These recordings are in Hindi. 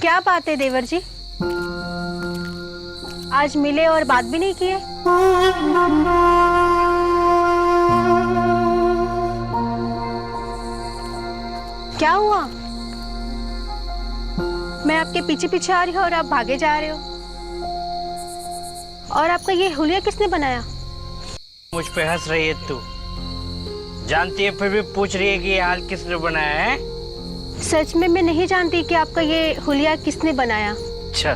क्या बात है देवर जी, आज मिले और बात भी नहीं किए? क्या हुआ? मैं आपके पीछे पीछे आ रही हूँ और आप भागे जा रहे हो। और आपका ये हुलिया किसने बनाया? मुझ पे हंस रही है तू? जानती है फिर भी पूछ रही है कि ये हाल किसने बनाया है? सच में मैं नहीं जानती कि आपका ये हुलिया किसने बनाया। अच्छा,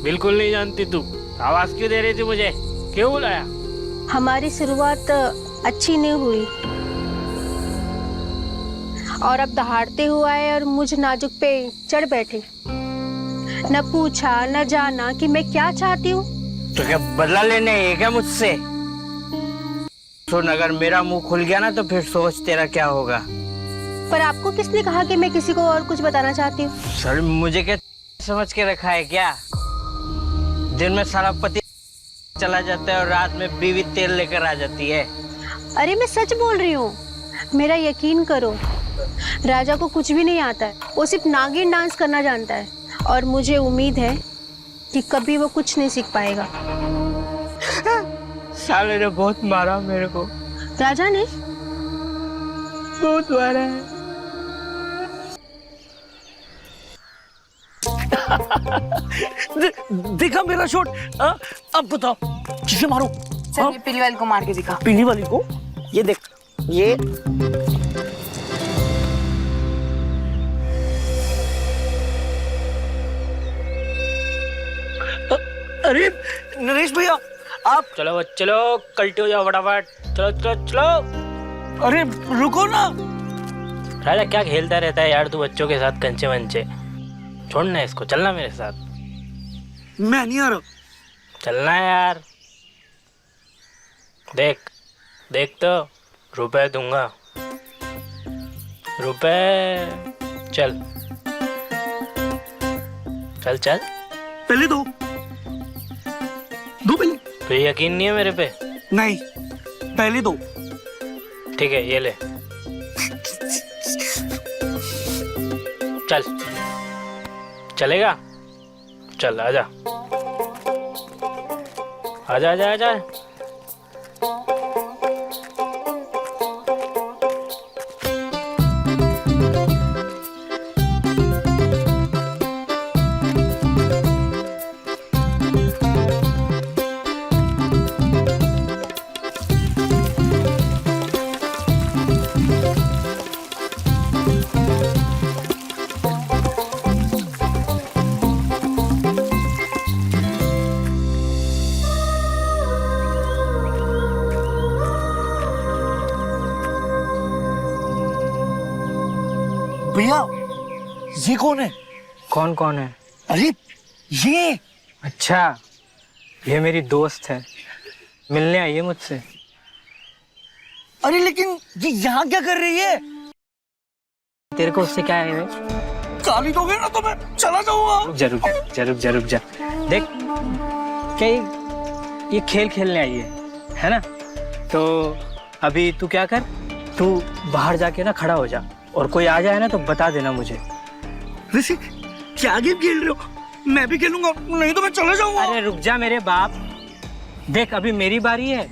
बिल्कुल नहीं जानती तू? आवाज क्यों दे रही थी मुझे? क्यों बुलाया? हमारी शुरुआत अच्छी नहीं हुई और अब दहाड़ते हुए आए और मुझ नाजुक पे चढ़ बैठे। न पूछा न जाना कि मैं क्या चाहती हूँ। तो क्या बदला लेने है क्या मुझसे? सुन, अगर मेरा मुंह खुल गया ना तो फिर सोच तेरा क्या होगा। पर आपको किसने कहा कि मैं किसी को और कुछ बताना चाहती हूँ? सर, मुझे क्या समझ के रखा है क्या? दिन में सारा पति चला जाता है और रात में बीवी तेल लेकर आ जाती है। अरे मैं सच बोल रही हूँ, मेरा यकीन करो। राजा को कुछ भी नहीं आता है, वो सिर्फ नागिन डांस करना जानता है और मुझे उम्मीद है कि कभी वो कुछ नहीं सीख पाएगा। साले ने बहुत मारा मेरे को। राजा ने बहुत मारा है। देखा मेरा शॉट? अब बताओ किसे मारो? सर, ये पीली वाली को मार के दिखा। पीली वाली को? ये देख, ये अरे नरेश भैया, आप चलो चलो, कल्टी हो जाओ फटाफट। चलो चलो चलो। अरे रुको ना। राजा क्या खेलता रहता है यार तू बच्चों के साथ कंचे वंचे? छोड़ना इसको, चलना मेरे साथ। मैं नहीं आ रहा। चलना है यार। देख देख तो, रुपए दूंगा, रुपए। चल चल चल। पहले दो पहले। तो यकीन नहीं है मेरे पे? नहीं, पहले दो। ठीक है, ये ले। चल, चलेगा? चल आजा आजा आजा आजा। भैया, ये कौन है? कौन कौन है? अरे ये। अच्छा, ये मेरी दोस्त है, मिलने आई है मुझसे। अरे लेकिन ये यहाँ क्या कर रही है? तेरे को उससे क्या है? गाली दोगे ना तो मैं चला जाऊंगा। रुक जा रुक जा रुक जा रुक जा। देख, क्या ये खेल खेलने आई है ना? तो अभी तू क्या कर, तू बाहर जाके ना खड़ा हो जा और कोई आ जाए ना तो बता देना मुझे। वैसे क्या गेम खेल रहे हो? मैं भी खेलूंगा, नहीं तो मैं चला जाऊंगा। अरे रुक जा मेरे बाप। देख, अभी मेरी बारी है,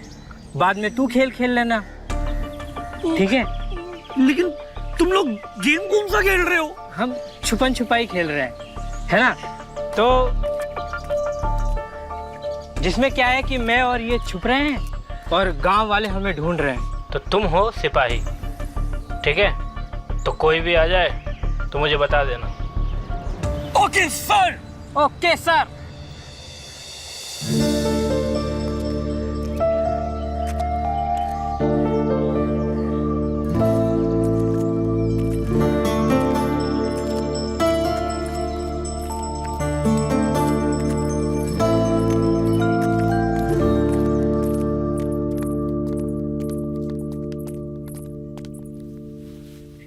बाद में तू खेल खेल लेना, ठीक है? लेकिन तुम लोग गेम कौन सा खेल रहे हो? हम छुपन छुपाई खेल रहे हैं, है ना? तो जिसमें क्या है कि मैं और ये छुप रहे हैं और गांव वाले हमें ढूंढ रहे हैं। तो तुम हो सिपाही, ठीक है? तो कोई भी आ जाए तो मुझे बता देना। Okay sir. Okay sir.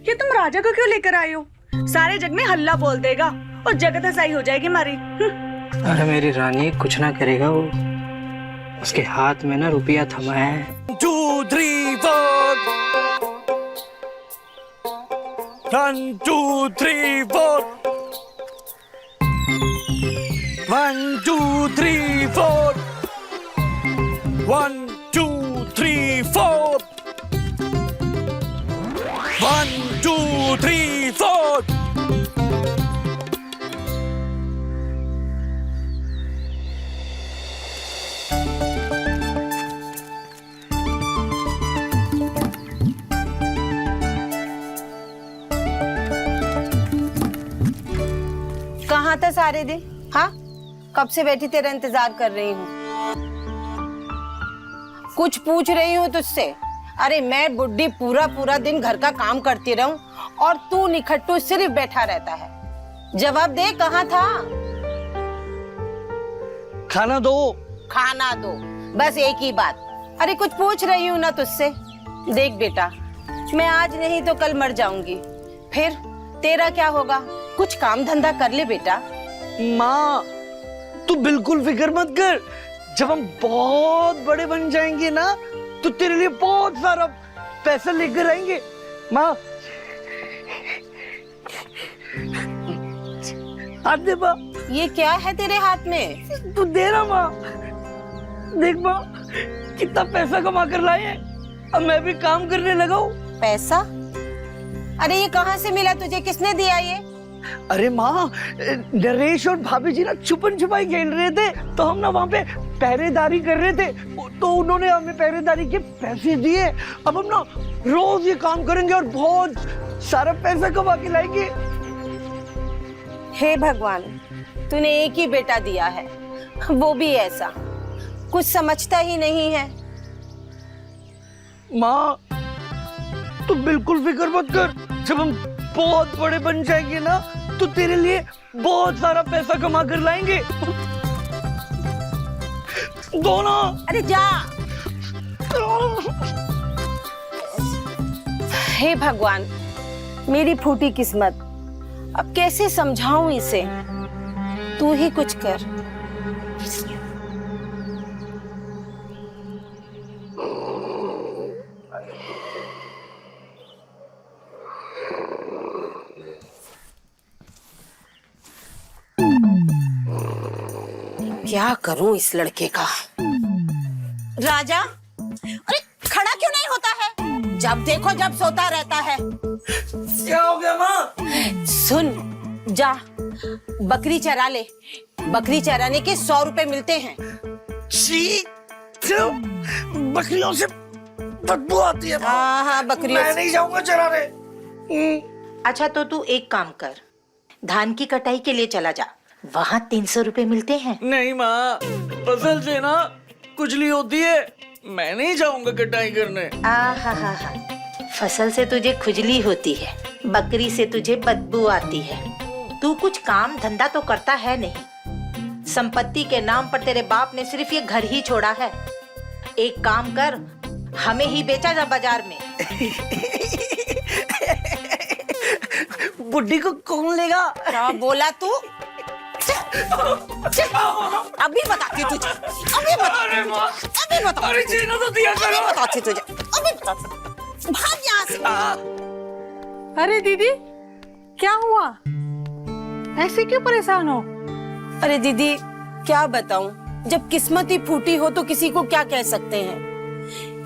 ये तुम राजा को क्यों लेकर आए हो? सारे जग में हल्ला बोल देगा और जगत हसाई हो जाएगी हमारी। अरे मेरी रानी, कुछ ना करेगा वो, उसके हाथ में ना रुपया थमा है। 2 3 4। 1 2 3 4। 1 2 3 4 1 2 3 4 1 2 3 4 कहाँ था सारे दिन? हाँ, कब से बैठी तेरा इंतजार कर रही हूँ। कुछ पूछ रही हूँ तुझसे। अरे मैं बुड्ढी पूरा पूरा दिन घर का काम करती रहूं और तू निखट्टू सिर्फ बैठा रहता है। जवाब दे, कहाँ था? खाना दो। खाना दो, बस एक ही बात। अरे कुछ पूछ रही हूँ ना तुझसे। देख बेटा, मैं आज नहीं तो कल मर जाऊंगी, फिर तेरा क्या होगा? कुछ काम धंधा कर ले बेटा। माँ, तू बिल्कुल फिक्र मत कर। जब हम बहुत बड़े बन जाएंगे ना, तो तेरे लिए बहुत सारा पैसा लेकर आएंगे। माँ, हाथ दे माँ। ये क्या है तेरे हाथ में? तू दे ना माँ। देख माँ, कितना पैसा कमा कर लाए हैं। अब मैं भी काम करने लगा हूँ। पैसा? अरे ये कहाँ से मिला तुझे? किसने दिया ये? अरे माँ, नरेश और भाभी जी ना छुपन छुपाई खेल रहे थे, तो हम ना वहाँ पे पहरेदारी कर रहे थे, तो उन्होंने हमें पहरेदारी के पैसे दिए। अब हम ना रोज ये काम करेंगे और बहुत सारा पैसा कमा के लाएंगे। हे भगवान, तूने एक ही बेटा दिया है, वो भी ऐसा, कुछ समझता ही नहीं है। माँ, तू बिल्कुल फिक्र मत कर। जब हम बहुत बड़े बन जाएंगे ना, तो तेरे लिए बहुत सारा पैसा कमा कर लाएंगे। दो ना। अरे जा। हे भगवान, मेरी फूटी किस्मत, अब कैसे समझाऊं इसे? तू ही कुछ कर। क्या करूं इस लड़के का? राजा, अरे खड़ा क्यों नहीं होता है? जब देखो जब सोता रहता है। क्या हो गया माँ? सुन, जा बकरी चरा ले। बकरी चराने के 100 रुपए मिलते हैं। छी, बकरियों से बदबू आती है। हाँ, बकरियों मैं से। नहीं जाऊंगा चराने। अच्छा तो तू एक काम कर, धान की कटाई के लिए चला जा, वहाँ 300 रुपए मिलते हैं। नहीं माँ, फसल से ना कुचली होती है, मैं नहीं जाऊंगा कटाई करने। हा, फसल से तुझे खुजली होती है, बकरी से तुझे बदबू आती है। तू कुछ काम धंधा तो करता है नहीं। संपत्ति के नाम पर तेरे बाप ने सिर्फ ये घर ही छोड़ा है। एक काम कर, हमें ही बेचा जा बाजार में। बुड्ढी को कौन लेगा? क्या बोला तू? अभी बताती तुझे, अभी बताती तुझे, अभी बताती। अरे जीना तो दिया करो। अभी बताती तुझे, अभी बताती। भाग यहाँ से। अरे दीदी, क्या हुआ? ऐसे क्यों परेशान हो? अरे दीदी, क्या बताऊं, जब किस्मत ही फूटी हो तो किसी को क्या कह सकते हैं।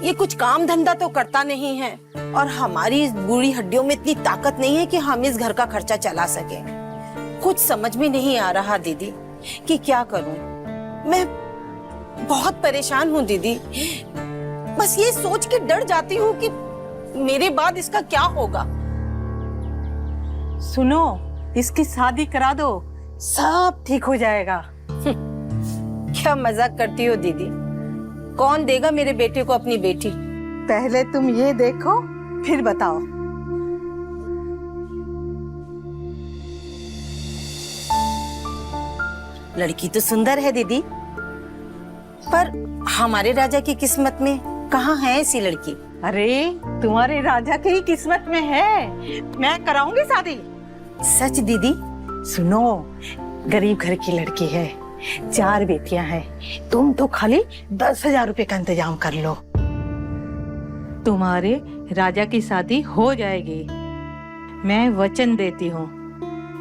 ये कुछ काम धंधा तो करता नहीं है और हमारी इस बूढ़ी हड्डियों में इतनी ताकत नहीं है कि हम इस घर का खर्चा चला सके। कुछ समझ में नहीं आ रहा दीदी कि क्या करूं। मैं बहुत परेशान हूं दीदी। बस ये सोच के डर जाती हूँ कि मेरे बाद इसका क्या होगा। सुनो, इसकी शादी करा दो, सब ठीक हो जाएगा। क्या मजाक करती हो दीदी? कौन देगा मेरे बेटे को अपनी बेटी? पहले तुम ये देखो, फिर बताओ। लड़की तो सुंदर है दीदी, पर हमारे राजा की किस्मत में कहाँ है ऐसी लड़की? अरे तुम्हारे राजा की ही किस्मत में है। मैं कराऊंगी शादी। सच दीदी? सुनो, गरीब घर की लड़की है, 4 बेटियां हैं। तुम तो खाली 10,000 रुपए का इंतजाम कर लो, तुम्हारे राजा की शादी हो जाएगी। मैं वचन देती हूँ।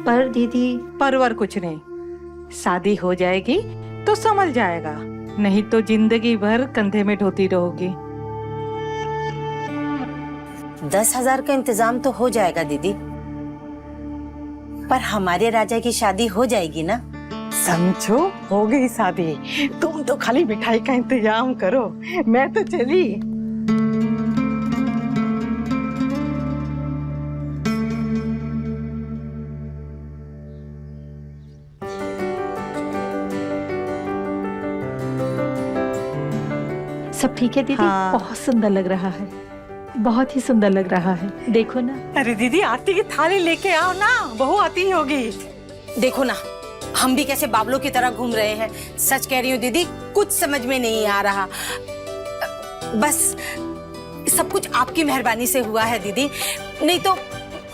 पर दीदी, परवर कुछ नहीं, शादी हो जाएगी तो संभल जाएगा, नहीं तो जिंदगी भर कंधे में ढोती रहोगी। 10,000 का इंतजाम तो हो जाएगा दीदी, पर हमारे राजा की शादी हो जाएगी ना? समझो हो गई शादी, तुम तो खाली मिठाई का इंतजाम करो, मैं तो चली। सब ठीक है दीदी? हाँ। बहुत सुंदर लग रहा है, बहुत ही सुंदर लग रहा है, देखो ना। अरे दीदी आरती की थाली लेके आओ ना, बहू आती होगी। देखो ना, हम भी कैसे बाबलों की तरह घूम रहे हैं। सच कह रही हूँ दीदी, कुछ समझ में नहीं आ रहा। बस सब कुछ आपकी मेहरबानी से हुआ है दीदी, नहीं तो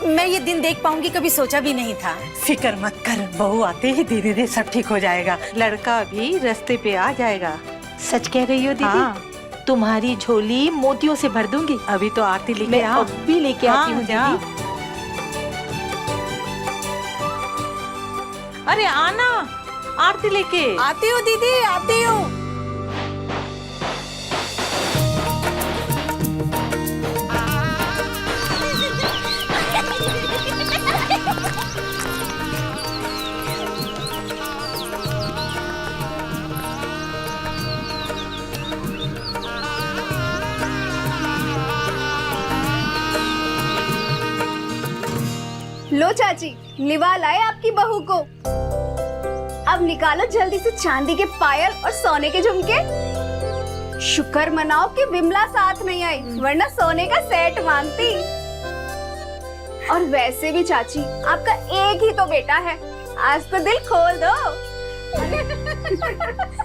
मैं ये दिन देख पाऊंगी कभी सोचा भी नहीं था। फिक्र मत कर, बहू आते ही धीरे धीरे सब ठीक हो जाएगा, लड़का भी रास्ते पे आ जाएगा। सच कह रही हो दीदी? हाँ। तुम्हारी झोली मोतियों से भर दूंगी। अभी तो आरती लेके मैं आओ। अब भी लेके आती हूँ जा। दीदी। अरे आना, आरती लेके। आती हूँ दीदी, आती हूँ। लो चाची, निवाल आए आपकी बहू को। अब निकालो जल्दी से चांदी के पायल और सोने के झुमके। शुक्र मनाओ कि विमला साथ नहीं आई, वरना सोने का सेट मांगती। और वैसे भी चाची, आपका एक ही तो बेटा है, आज तो दिल खोल दो।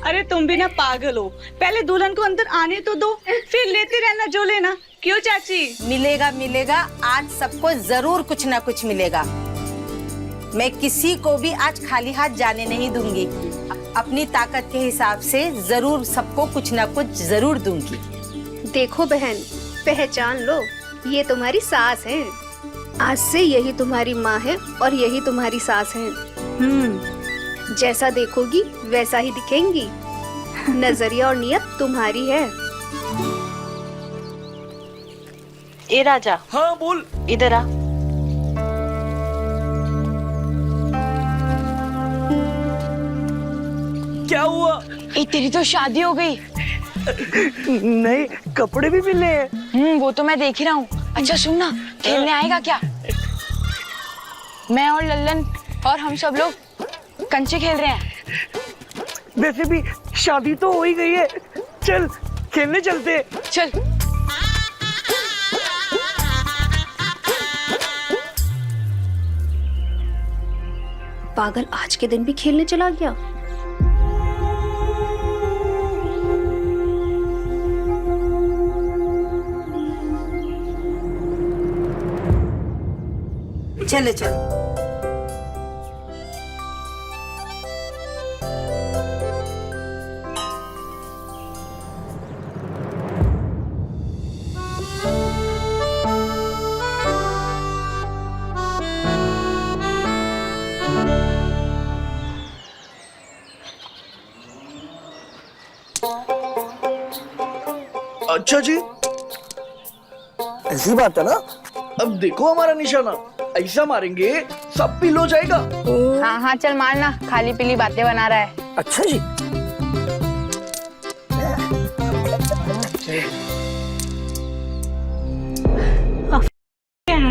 अरे तुम भी ना पागल हो, पहले दुल्हन को अंदर आने तो दो, फिर लेते रहना जो लेना। क्यों चाची? मिलेगा मिलेगा, आज सबको जरूर कुछ ना कुछ मिलेगा। मैं किसी को भी आज खाली हाथ जाने नहीं दूंगी। अपनी ताकत के हिसाब से जरूर सबको कुछ ना कुछ जरूर दूंगी। देखो बहन, पहचान लो, ये तुम्हारी सास है। आज से यही तुम्हारी माँ है और यही तुम्हारी सास है। जैसा देखोगी वैसा ही दिखेंगी। नजरिया और नियत तुम्हारी है। ए राजा, हाँ बोल। इधर आ। क्या हुआ? ए, तेरी तो शादी हो गई। नहीं, कपड़े भी मिले हैं। वो तो मैं देख ही रहा हूँ। अच्छा सुन ना, खेलने आएगा क्या? मैं और लल्लन और हम सब लोग कंचे खेल रहे हैं। वैसे भी शादी तो हो ही गई है, चल खेलने चलते हैं। चल। पागल आज के दिन भी खेलने चला गया। चलो चलो। अच्छा जी, ऐसी बात है ना। अब देखो हमारा निशाना, ऐसा मारेंगे सब पील हो जाएगा। हाँ हाँ चल मारना, खाली पीली बातें बना रहा है। अच्छा जी।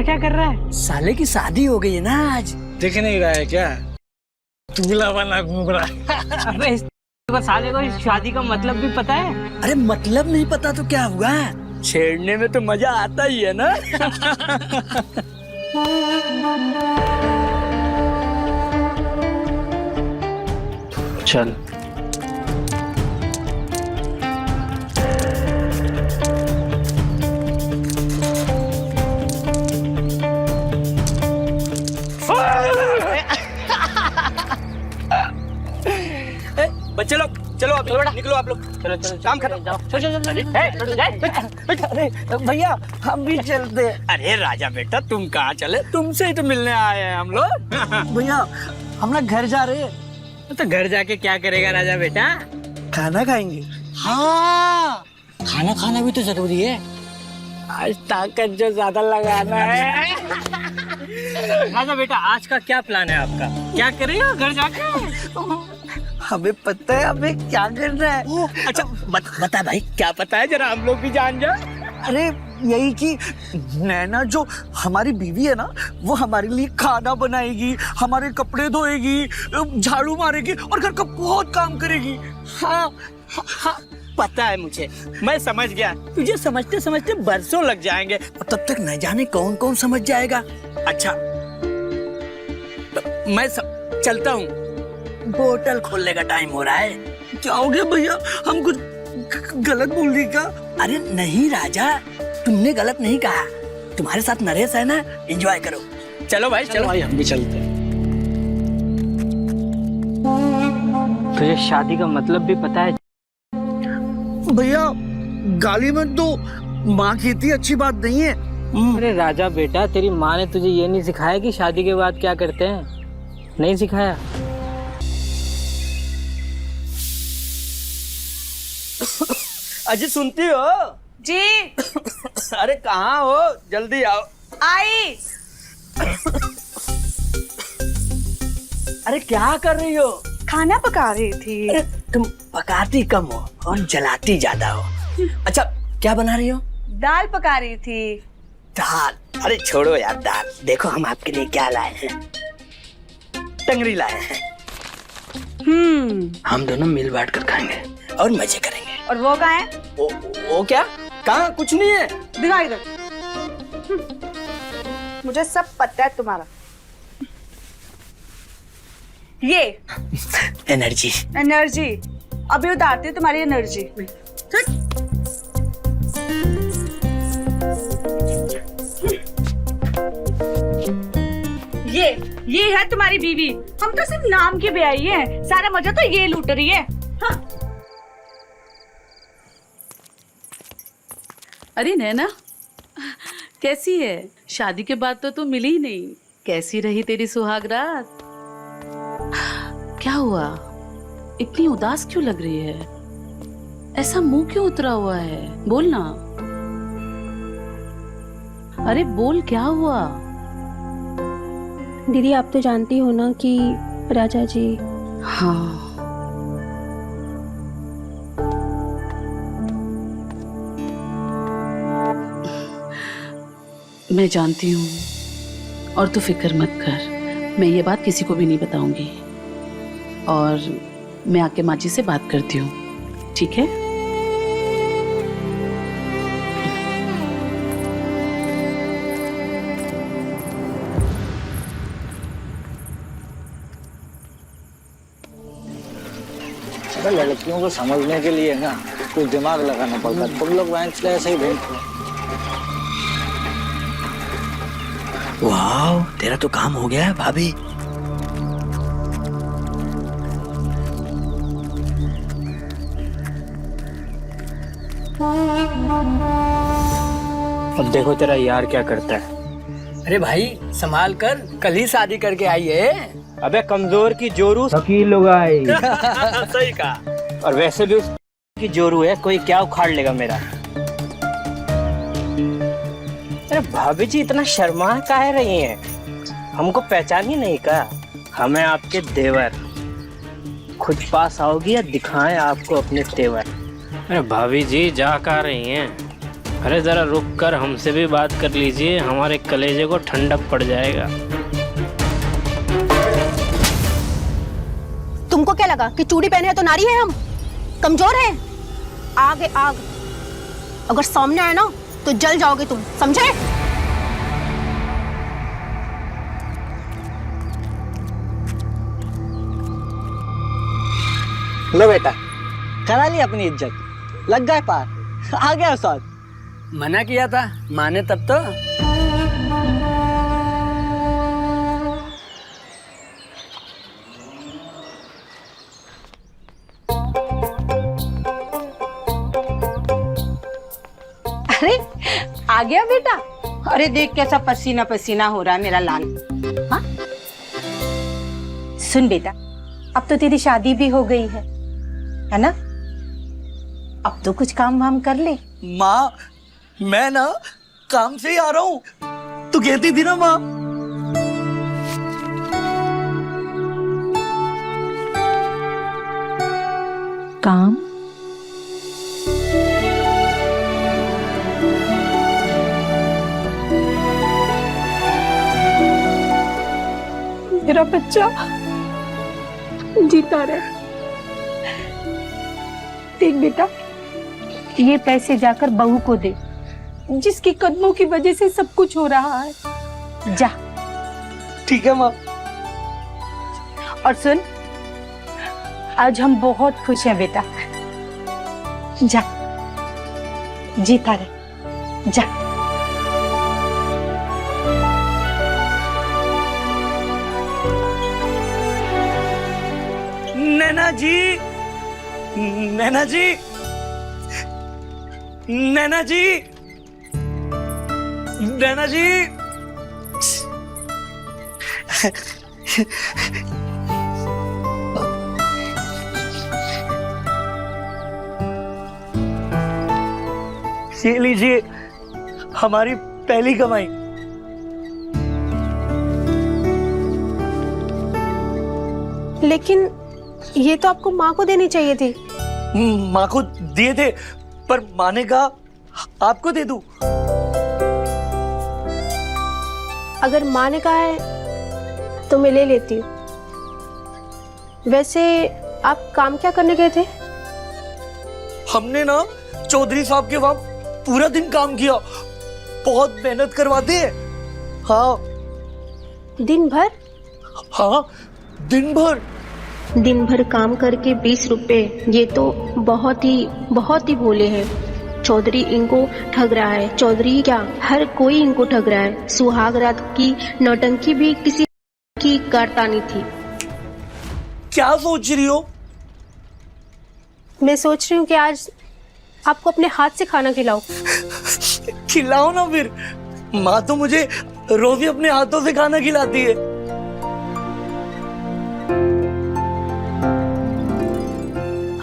क्या कर रहा है? साले की शादी हो गई है ना आज। दिख नहीं रहा है क्या? दूल्हा बना घूम रहा है। अबे इस साले को इस शादी का मतलब भी पता है? अरे मतलब नहीं पता तो क्या हुआ, छेड़ने में तो मजा आता ही है ना। चल। बच्चे लोग चलो, आप निकलो, आप लोग चलो चलो, काम खत्म। जाओ। चल चल चल। अरे भैया हम भी चलते हैं। अरे राजा बेटा, तुम कहाँ चले? तुमसे ही तो मिलने आए हैं हम लोग। भैया हम ना घर जा रहे हैं, तो घर जाके क्या करेगा राजा बेटा? खाना खाएंगे। हाँ, खाना खाना भी तो जरूरी है। आज ताकत जो ज्यादा लगाना है। राजा बेटा, आज का क्या प्लान है आपका? क्या करेगा घर जाके? हमें पता है हमें क्या करना है। अच्छा बता भाई, क्या पता है, जरा हम लोग भी जान जाए। अरे यही कि नैना जो हमारी बीवी है ना, वो हमारे लिए खाना बनाएगी, हमारे कपड़े धोएगी, झाड़ू मारेगी और घर का बहुत काम करेगी। हाँ, हाँ पता है मुझे, मैं समझ गया। तुझे समझते समझते बरसों लग जाएंगे, और तब तक न जाने कौन कौन समझ जाएगा। अच्छा तो मैं चलता हूँ, होटल खोलने का टाइम हो रहा है। जाओगे भैया? हम कुछ गलत बोल दी क्या? अरे नहीं राजा, तुमने गलत नहीं कहा। तुम्हारे साथ नरेश है ना, एंजॉय करो। चलो भाई, चलो भाई, हम भी चलते हैं। तुझे शादी का मतलब भी पता है? भैया गाली मत दो, माँ कहती अच्छी बात नहीं है। अरे राजा बेटा, तेरी माँ ने तुझे ये नहीं सिखाया कि शादी के बाद क्या करते हैं? नहीं सिखाया? अजी सुनती हो? जी अरे कहाँ हो, जल्दी आओ। आई। अरे क्या कर रही हो? खाना पका रही थी। अरे तुम पकाती कम हो और जलाती ज्यादा हो। अच्छा क्या बना रही हो? दाल पका रही थी। दाल? अरे छोड़ो यार दाल, देखो हम आपके लिए क्या लाए हैं। टंगरी लाए हैं। हम दोनों मिल बांट कर खाएंगे और मजे करेंगे। और वो कहाँ है? वो क्या? कहाँ? कुछ नहीं है। दिखा इधर। मुझे सब पता है तुम्हारा। ये एनर्जी। एनर्जी अभी उतारती है तुम्हारी एनर्जी। ये है तुम्हारी बीवी। हम तो सिर्फ नाम की ब्याही हैं, सारा मजा तो ये लूट रही है। हाँ। अरे नैना, कैसी है? शादी के बाद तो तू मिली ही नहीं। कैसी रही तेरी सुहाग रात? क्या हुआ? इतनी उदास क्यों लग रही है? ऐसा मुंह क्यों उतरा हुआ है? बोल ना। अरे बोल, क्या हुआ? दीदी आप तो जानती हो ना कि राजा जी। हाँ, मैं जानती हूँ, और तू फिक्र मत कर। मैं ये बात किसी को भी नहीं बताऊंगी, और मैं आके माँ जी से बात करती हूँ, ठीक है? लड़कियों को समझने के लिए ना कुछ दिमाग लगाना पड़ता है। तुम लोग बैंक से ऐसे ही भेजते हो। वाह, तेरा तो काम हो गया है भाभी। अब देखो तेरा यार क्या करता है। अरे भाई संभाल कर, कल ही शादी करके आई है। अबे कमजोर की जोरू वकील लोग आए। सही कहा। और वैसे भी उसकी जोरू है, कोई क्या उखाड़ लेगा मेरा। अरे भाभी जी इतना शर्मा काहे रही हैं? हमको पहचान ही नहीं का? हमें आपके देवर। खुद पास आओगी या दिखाएं आपको अपने तेवर? अरे भाभी जी जा कहाँ रही हैं? अरे जरा रुक कर हमसे भी बात कर लीजिए, हमारे कलेजे को ठंडक पड़ जाएगा। तुमको क्या लगा कि चूड़ी पहने है तो नारी है हम? कमजोर है? आग है आग, अगर सामने आए ना तो जल जाओगे तुम, समझे? लो बेटा, करा ली अपनी इज्जत, लग गए पार, आ गया साथ। मना किया था, माने तब तो। अरे आ गया बेटा। अरे देख कैसा पसीना पसीना हो रहा है मेरा लाल। हाँ? सुन बेटा, अब तो तेरी शादी भी हो गई है ना? अब तो कुछ काम वाम कर ले। माँ, मैं ना काम से ही आ रहा हूँ, तू कहती थी ना माँ। काम? मेरा बच्चा जीता रहे। देख बेटा, ये पैसे जाकर बहू को दे, जिसके कदमों की वजह से सब कुछ हो रहा है। जा। ठीक है माँ। और सुन, आज हम बहुत खुश हैं बेटा। जा, जीता रहे, जा। नैना जी, नैना जी, नैना जी, नैना जी। ये लीजिए हमारी पहली कमाई। लेकिन ये तो आपको माँ को देनी चाहिए थी। माँ को दिए थे, पर माँ ने कहा आपको दे दूं। अगर माँ ने कहा है तो मैं ले लेती हूँ। वैसे आप काम क्या करने गए थे? हमने ना चौधरी साहब के वहां पूरा दिन काम किया, बहुत मेहनत करवाते हैं। हाँ। दिन भर? हाँ, दिन भर। दिन भर काम करके 20 रुपए, ये तो बहुत ही भोले हैं। चौधरी इनको ठग रहा है। चौधरी क्या, हर कोई इनको ठग रहा है। सुहाग रात की नौटंकी भी किसी की करतानी थी। क्या सोच रही हो? मैं सोच रही हूँ कि आज आपको अपने हाथ से खाना खिलाओ। खिलाओ ना फिर। माँ तो मुझे रोज ही अपने हाथों से खाना खिलाती है।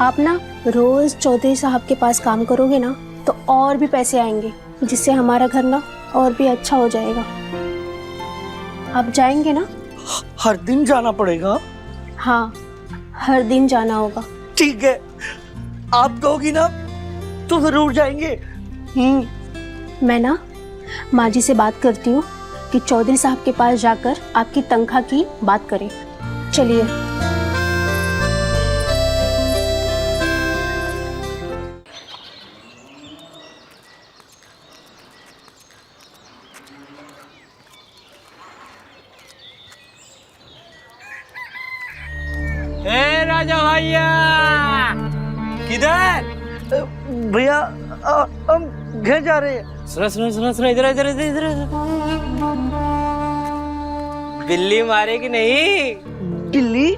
आप ना रोज चौधरी साहब के पास काम करोगे ना तो और भी पैसे आएंगे, जिससे हमारा घर ना और भी अच्छा हो जाएगा। आप जाएंगे ना? हर दिन जाना पड़ेगा? हाँ, हर दिन जाना होगा। ठीक है, आप कहोगी ना तो जरूर जाएंगे। मैं ना माँ जी से बात करती हूँ कि चौधरी साहब के पास जाकर आपकी तनख्वाह की बात करें। चलिए। राजा भैया किधर? भैया हम घर जा रहे हैं। सुनो सुनो सुनो सुनो, इधर इधर इधर इधर। बिल्ली मारे कि नहीं? बिल्ली?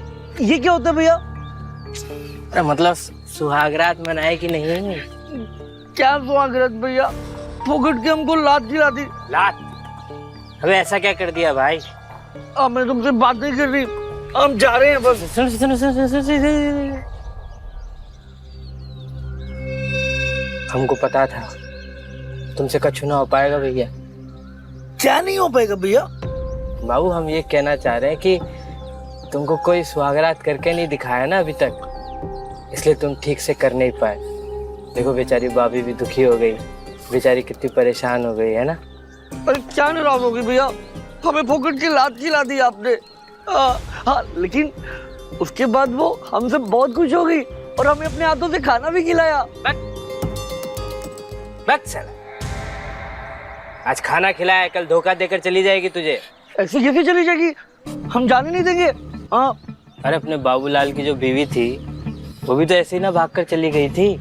ये क्या होता है भैया? अरे मतलब सुहागरात मनाए कि नहीं? क्या सुहागरात भैया? पकड़ के हमको लात दिला दी। लात? अबे ऐसा क्या कर दिया भाई? अब मैं तुमसे बात नहीं कर रही, हम जा रहे हैं बस। सुनो सुनो सुनो सुनो, हमको पता था तुमसे कछु ना हो पाएगा भैया। क्या नहीं हो पाएगा भैया? बाबू हम ये कहना चाह रहे हैं कि तुमको कोई सुहागरात करके नहीं दिखाया ना अभी तक, इसलिए तुम ठीक से कर नहीं पाए। देखो बेचारी भाभी भी दुखी हो गई, बेचारी कितनी परेशान हो गई है ना। अरे क्या नाराज होगी भैया, हमें फोकट की लात खिला दी आपने। हाँ, लेकिन उसके बाद वो हमसे बहुत खुश हो गई और हमें अपने हाथों से खाना भी खिलाया। बस आज खाना खिलाया, कल धोखा देकर चली जाएगी तुझे। ऐसे कैसे चली जाएगी? हम जाने नहीं देंगे। हाँ। अरे अपने बाबूलाल की जो बीवी थी वो भी तो ऐसे ही ना भागकर चली गई थी।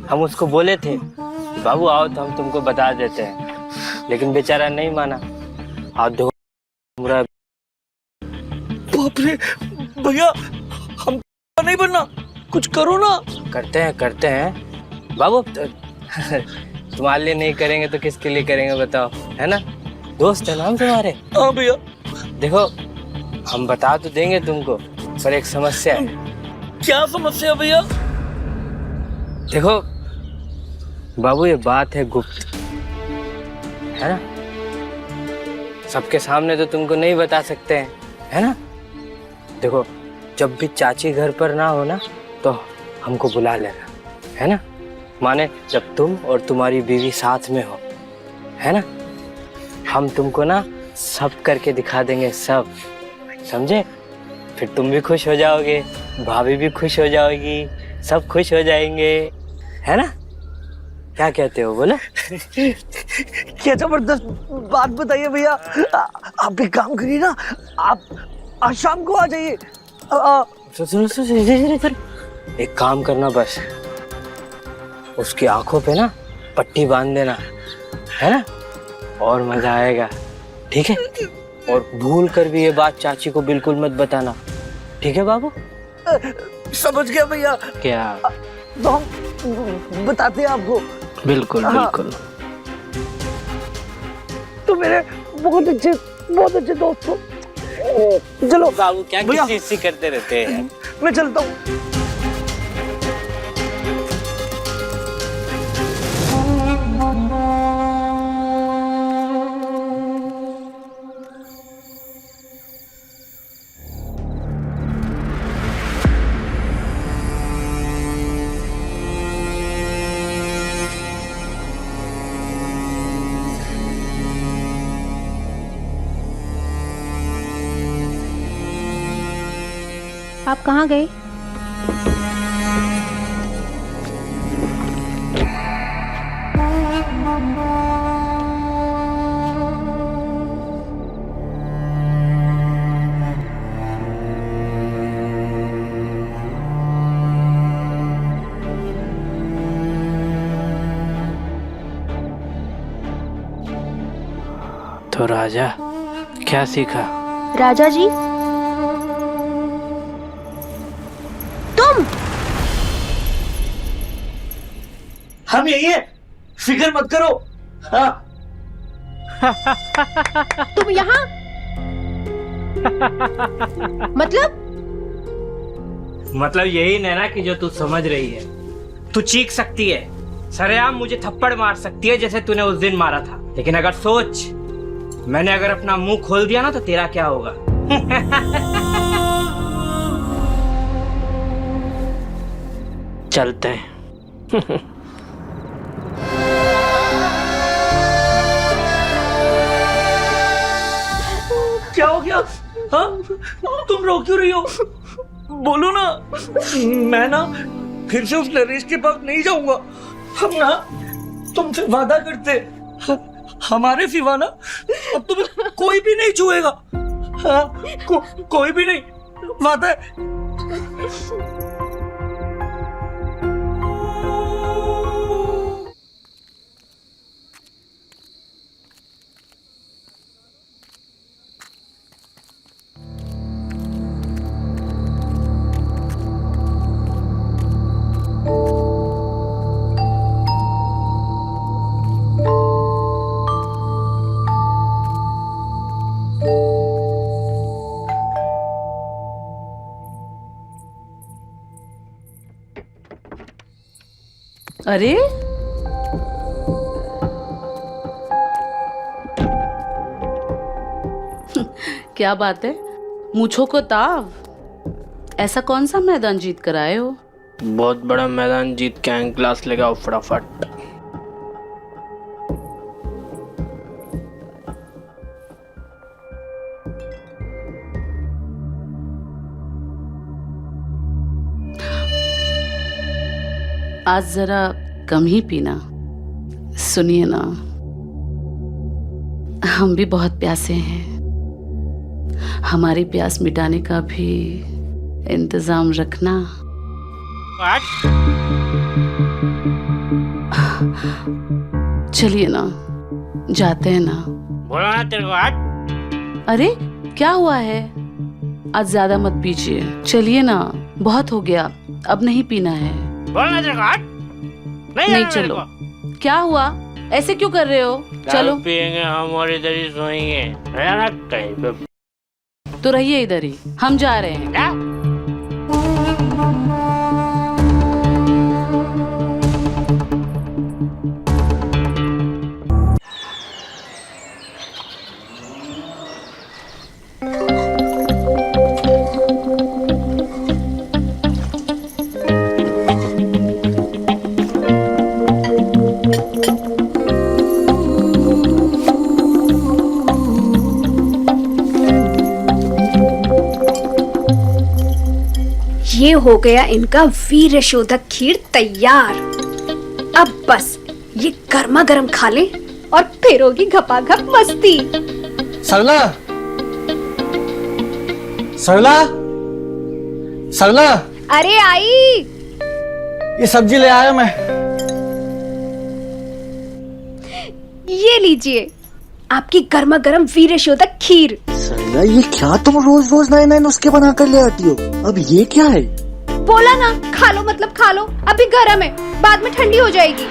हम उसको बोले थे बाबू आओ तो हम तुमको बता देते हैं, लेकिन बेचारा नहीं माना। आज धोखा। बाप रे भैया, हम नहीं बनना, कुछ करो ना। करते हैं बाबू। तुम्हारे लिए नहीं करेंगे तो किसके लिए करेंगे बताओ, है ना? दोस्त है ना हम तुम्हारे। हाँ भैया। देखो हम बता तो देंगे तुमको, पर एक समस्या है। क्या समस्या भैया? देखो बाबू, ये बात है गुप्त, है ना? सबके सामने तो तुमको नहीं बता सकते हैं, है ना? देखो, जब भी चाची घर पर ना हो ना तो हमको बुला लेना, है ना? माने जब तुम और तुम्हारी बीवी साथ में हो, है ना? हम तुमको ना सब करके दिखा देंगे, सब, समझे? फिर तुम भी खुश हो जाओगे, भाभी भी खुश हो जाओगी, सब खुश हो जाएंगे, है ना? क्या कहते हो, बोलो? क्या जबरदस्त बात बताइए भैया। आप एक काम करिए ना, आप आज शाम को आ जाइए। सुनो, एक काम करना, बस उसकी आंखों पे ना पट्टी बांध देना, है ना? और मजा आएगा, ठीक है? और भूल कर भी ये बात चाची को बिल्कुल मत बताना, ठीक है बाबू? समझ गया भैया। क्या? तो हम बताते हैं आपको। बिल्कुल बिल्कुल। तो मेरे बहुत अच्छे दोस्त हो। चलो बाबू, क्या भैया, किसी करते रहते हैं? मैं चलता हूँ। आप कहाँ गए? तो राजा क्या सीखा? राजा जी, तुम? हम यही है, फिक्र मत करो। हाँ। तुम यहाँ? मतलब यही नैना कि जो तू समझ रही है। तू चीख सकती है, सरेआम मुझे थप्पड़ मार सकती है जैसे तूने उस दिन मारा था, लेकिन अगर सोच, मैंने अगर अपना मुंह खोल दिया ना तो तेरा क्या होगा? चलते हैं। क्या हो गया? हाँ? तुम रो क्यों रही हो? बोलो ना। मैं ना फिर से उस नरेश के पास नहीं जाऊंगा। हम ना तुमसे वादा करते, हमारे सिवा ना अब तुम्हें कोई भी नहीं छुएगा। हाँ, कोई भी नहीं, वादा है। अरे क्या बात है, मूंछों को ताव। ऐसा कौन सा मैदान जीत कर आए हो? बहुत बड़ा मैदान जीत के आए, क्लास लगाओ फटाफट। आज जरा कम ही पीना। सुनिए ना, हम भी बहुत प्यासे हैं, हमारी प्यास मिटाने का भी इंतजाम रखना। चलिए ना, जाते हैं ना। बोला ना तेरे को। अरे क्या हुआ है? आज ज्यादा मत पीजिए, चलिए ना, बहुत हो गया, अब नहीं पीना है। बोला तेरे को। नहीं चलो। क्या हुआ, ऐसे क्यों कर रहे हो? चलो पियेंगे हम और इधर ही सोएंगे, है ना? कहीं पे तो रहिए इधर ही, हम जा रहे हैं। क्या? ये हो गया इनका वीर शोधक खीर तैयार। अब बस ये गर्मा गर्म खा ले और फिर होगी घपाघप मस्ती। सरला, सरला, सरला, अरे आई, ये सब्जी ले आया मैं। ये लीजिए आपकी गर्मा गर्म वीर शोधक खीर। सरला, ये क्या तुम रोज रोज नए नए नुस्खे बना कर ले आती हो? अब ये क्या है? बोला ना खा लो मतलब खा लो, अभी गर्म है, बाद में ठंडी हो जाएगी।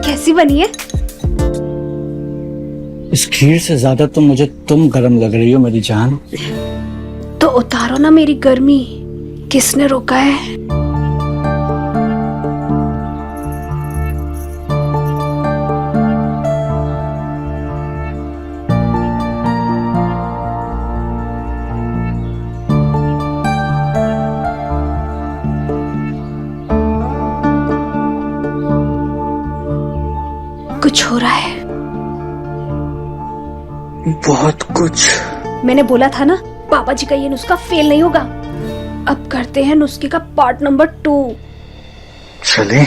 कैसी बनी है? इस खीर से ज्यादा तो मुझे तुम गरम लग रही हो मेरी जान। तो उतारो ना मेरी गर्मी, किसने रोका है? कुछ हो रहा है। बहुत कुछ। मैंने बोला था ना पापा जी का ये नुस्खा फेल नहीं होगा। अब करते हैं नुस्खे का पार्ट नंबर 2। चले।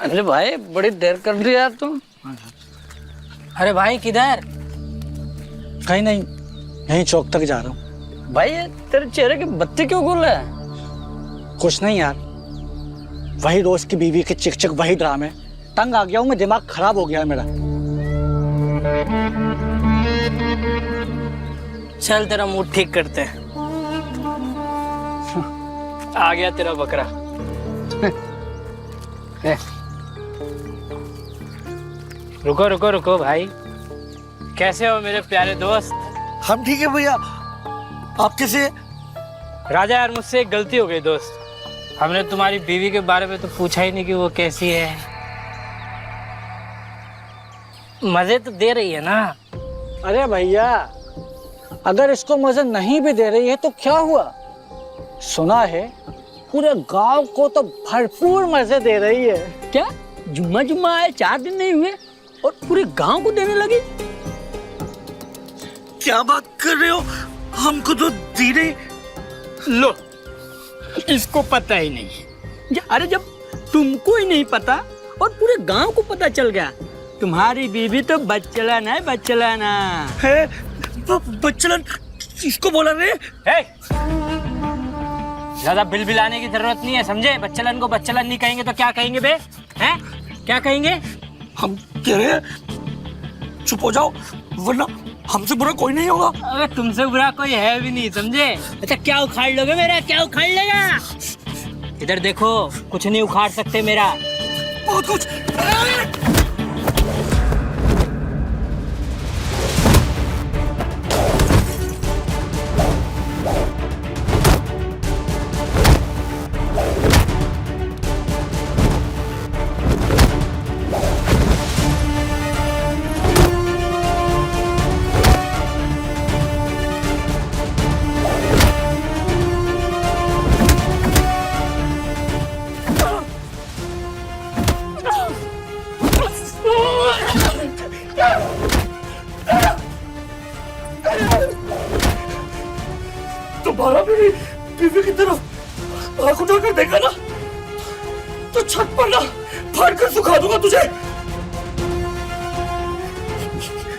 अरे भाई बड़ी देर कर दी यार तुम। अरे भाई किधर? कहीं नहीं, यहीं चौक तक जा रहा हूँ। भाई ये तेरे चेहरे की बत्ती क्यों गुल है? कुछ नहीं यार, वही रोज की बीवी के चिक चिक वही ड्रामे। तंग आ गया हूँ मैं, दिमाग खराब हो गया है मेरा। चल तेरा मूड ठीक करते हैं। आ गया तेरा बकरा। रुको रुको रुको भाई, कैसे हो मेरे प्यारे दोस्त? हम ठीक है भैया, आप कैसे? राजा यार मुझसे एक गलती हो गई दोस्त, हमने तुम्हारी बीवी के बारे में तो पूछा ही नहीं कि वो कैसी है। मजे तो दे रही है ना? अरे भैया, अगर इसको मजे नहीं भी दे रही है तो क्या हुआ? सुना है पूरे गांव को तो भरपूर मजे दे रही है। क्या जुम्मा जुम्मा आए 4 दिन नहीं हुए और पूरे गांव को देने लगी? क्या बात कर रहे हो? हमको तो दी नहीं। लो, इसको पता ही नहीं। अरे जब तुमको ही नहीं पता और पूरे गांव को पता चल गया, तुम्हारी बीवी तो बच्चलन है, बच्चलन है। बच्चलन इसको बोला रे? ज्यादा बिल बिलाने की जरूरत नहीं है, समझे? बच्चलन को बच्चलन नहीं कहेंगे तो क्या कहेंगे बे? हैं? क्या कहेंगे? हम कह रहे हैं चुप हो जाओ, वरना हमसे बुरा कोई नहीं होगा। अबे तुमसे बुरा कोई है भी नहीं, समझे? अच्छा क्या उखाड़ लोगे मेरा? क्या उखाड़ लेगा? इधर देखो, कुछ नहीं उखाड़ सकते मेरा। बहुत कुछ। तुम्हारा मेरी बीवी की तरफ आंख उठाकर देखा ना तो छत पर ना फाड़ कर सुखा दूंगा तुझे।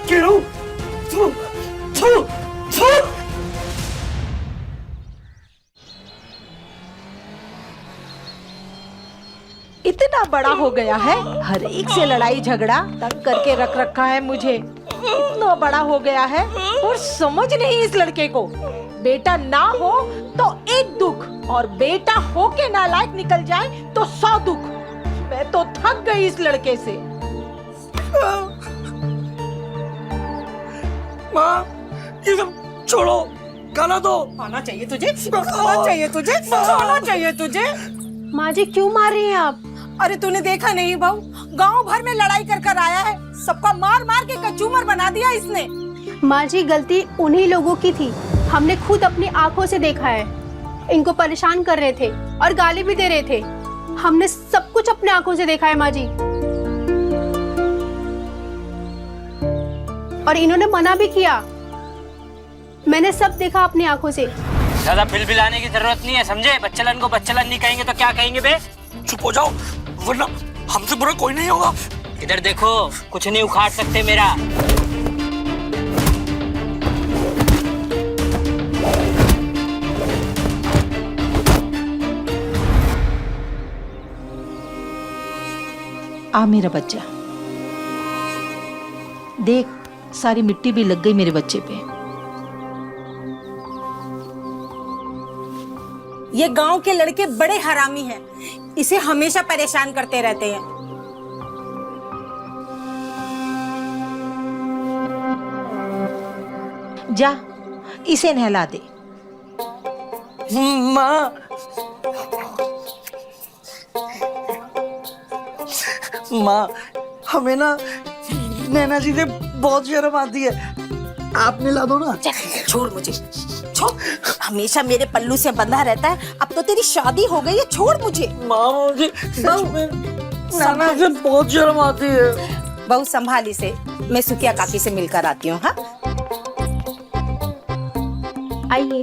कह रहा हूं छो छो छो। इतना बड़ा हो गया है, हर एक से लड़ाई झगड़ा तंग करके रख रखा है मुझे। इतना बड़ा हो गया है और समझ नहीं इस लड़के को। बेटा ना हो तो एक दुख और बेटा हो के नालायक निकल जाए तो 100 दुख। मैं तो थक गई इस लड़के से। माँ, ये सब छोड़ो, गाना दो। आना चाहिए तुझे, आना चाहिए तुझे, आना चाहिए तुझे। माँ जी क्यों मार रही हैं आप? अरे तूने देखा नहीं बहू, गांव भर में लड़ाई कर कर आया है, सबका मार मार के कचूमर बना दिया इसने। माँ जी गलती उन्हीं लोगों की थी, हमने खुद अपनी आंखों से देखा है। इनको परेशान कर रहे थे और गाली भी दे रहे थे, हमने सब कुछ अपने आंखों से देखा है माँ जी। और इन्होंने मना भी किया, मैंने सब देखा अपनी आंखों से। ज्यादा बिलबिलाने की जरूरत नहीं है, समझे? बच्चलन को बच्चलन नहीं कहेंगे तो क्या कहेंगे बे? चुप हो जाओ वरना हमसे बुरा कोई नहीं होगा। इधर देखो, कुछ नहीं उखाड़ सकते मेरा। आ मेरा बच्चा, देख सारी मिट्टी भी लग गई मेरे बच्चे पे। ये गांव के लड़के बड़े हरामी हैं, इसे हमेशा परेशान करते रहते हैं। जा इसे नहला दे। माँ माँ, हमें ना नैना जी से बहुत शर्म आती है, आप नहला दो ना। छोड़ मुझे, छोड़। हमेशा मेरे पल्लू से बंधा रहता है, अब तो तेरी शादी हो गई है, छोड़ मुझे। माँ मुझे सच में नैना से बहुत शर्म आती है। बहू संभाल इसे, मैं सुकिया काकी से मिलकर आती हूँ। हाँ आइए।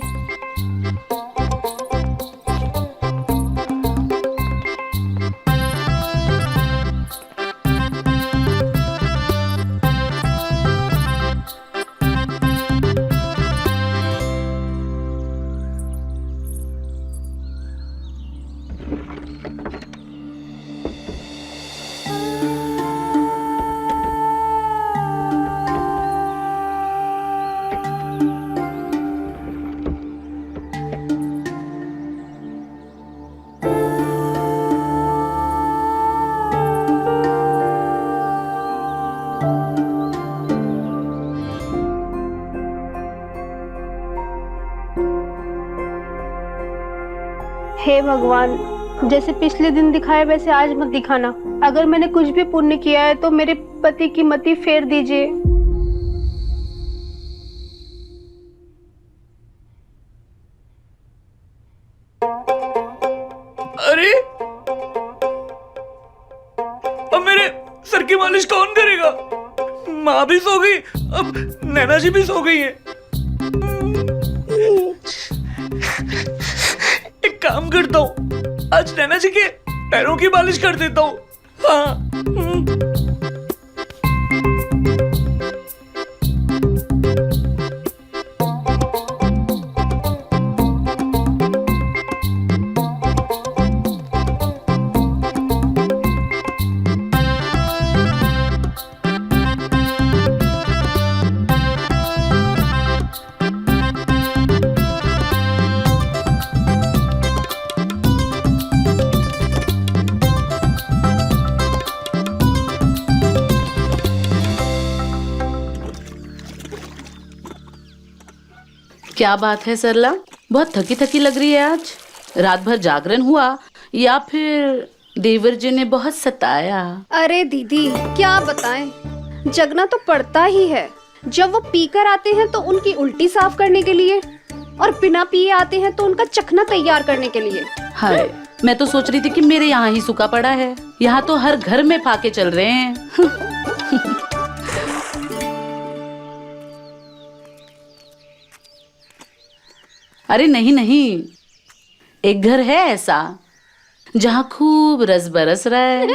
हे भगवान, जैसे पिछले दिन दिखाए वैसे आज मत दिखाना। अगर मैंने कुछ भी पुण्य किया है तो मेरे पति की मति फेर दीजिए। अरे अब मेरे सर की मालिश कौन करेगा? माँ भी सो गई, अब नैना जी भी सो गई है। एक काम करता हूँ, आज नैना जी के पैरों की मालिश कर देता हूँ। हाँ। क्या बात है सरला, बहुत थकी थकी लग रही है आज। रात भर जागरण हुआ या फिर देवर जी ने बहुत सताया? अरे दीदी क्या बताएं, जगना तो पड़ता ही है। जब वो पीकर आते हैं तो उनकी उल्टी साफ करने के लिए, और बिना पिए आते हैं तो उनका चखना तैयार करने के लिए। हाय, मैं तो सोच रही थी कि मेरे यहाँ ही सूखा पड़ा है, यहाँ तो हर घर में फाके चल रहे हैं। अरे नहीं नहीं, एक घर है ऐसा जहाँ खूब रस बरस रहा है।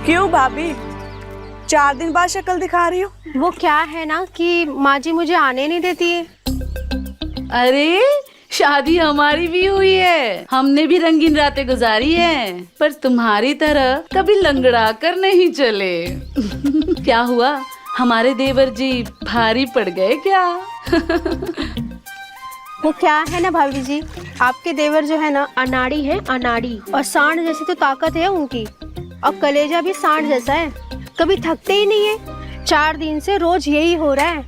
क्यों भाभी, 4 दिन बाद शक्ल दिखा रही हो? वो क्या है ना कि माँ जी मुझे आने नहीं देती है। अरे शादी हमारी भी हुई है, हमने भी रंगीन रातें गुजारी है, पर तुम्हारी तरह कभी लंगड़ा कर नहीं चले। क्या हुआ, हमारे देवर जी भारी पड़ गए क्या? वो क्या है ना भाभी जी, आपके देवर जो है ना अनाड़ी है, अनाड़ी। और सांड जैसी तो ताकत है उनकी, और कलेजा भी सांड जैसा है, कभी थकते ही नहीं है। 4 दिन से रोज यही हो रहा है।